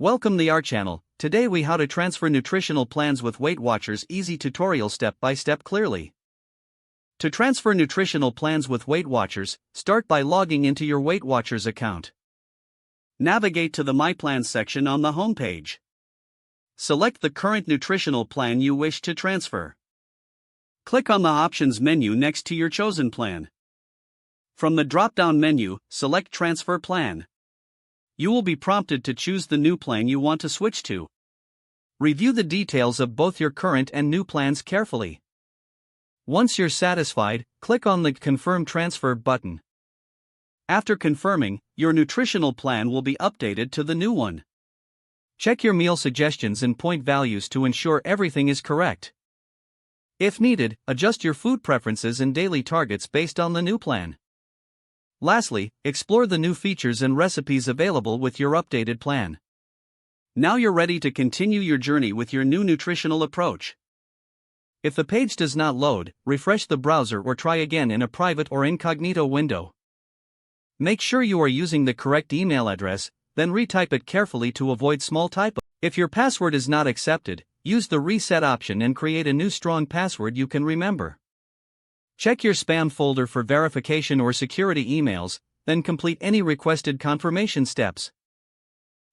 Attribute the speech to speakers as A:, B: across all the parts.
A: Welcome to our channel. Today we how to transfer nutritional plans with Weight Watchers easy tutorial step by step clearly. To transfer nutritional plans with Weight Watchers, start by logging into your Weight Watchers account. Navigate to the My Plans section on the home page. Select the current nutritional plan you wish to transfer. Click on the Options menu next to your chosen plan. From the drop-down menu, select Transfer Plan. You will be prompted to choose the new plan you want to switch to. Review the details of both your current and new plans carefully. Once you're satisfied, click on the Confirm Transfer button. After confirming, your nutritional plan will be updated to the new one. Check your meal suggestions and point values to ensure everything is correct. If needed, adjust your food preferences and daily targets based on the new plan. Lastly, explore the new features and recipes available with your updated plan. Now you're ready to continue your journey with your new nutritional approach. If the page does not load, refresh the browser or try again in a private or incognito window. Make sure you are using the correct email address, then retype it carefully to avoid small typos. If your password is not accepted, use the reset option and create a new strong password you can remember. Check your spam folder for verification or security emails, then complete any requested confirmation steps.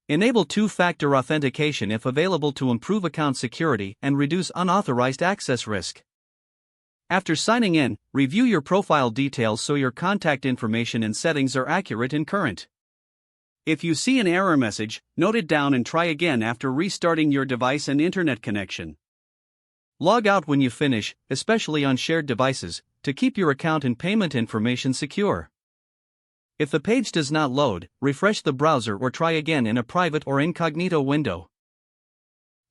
A: Enable two-factor authentication if available to improve account security and reduce unauthorized access risk. After signing in, review your profile details so your contact information and settings are accurate and current. If you see an error message, note it down and try again after restarting your device and internet connection. Log out when you finish, especially on shared devices, to keep your account and payment information secure. If the page does not load, refresh the browser or try again in a private or incognito window.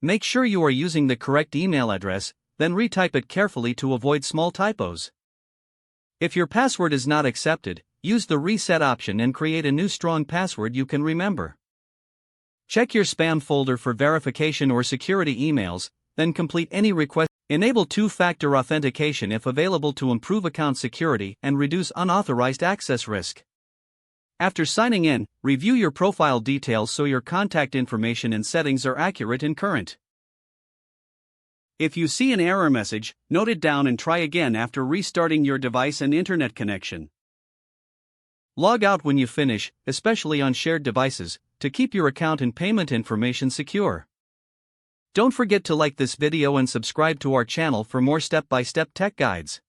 A: Make sure you are using the correct email address, then retype it carefully to avoid small typos. If your password is not accepted, use the reset option and create a new strong password you can remember. Check your spam folder for verification or security emails, then complete any request. Enable two-factor authentication if available to improve account security and reduce unauthorized access risk. After signing in, review your profile details so your contact information and settings are accurate and current. If you see an error message, note it down and try again after restarting your device and internet connection. Log out when you finish, especially on shared devices, to keep your account and payment information secure. Don't forget to like this video and subscribe to our channel for more step-by-step tech guides.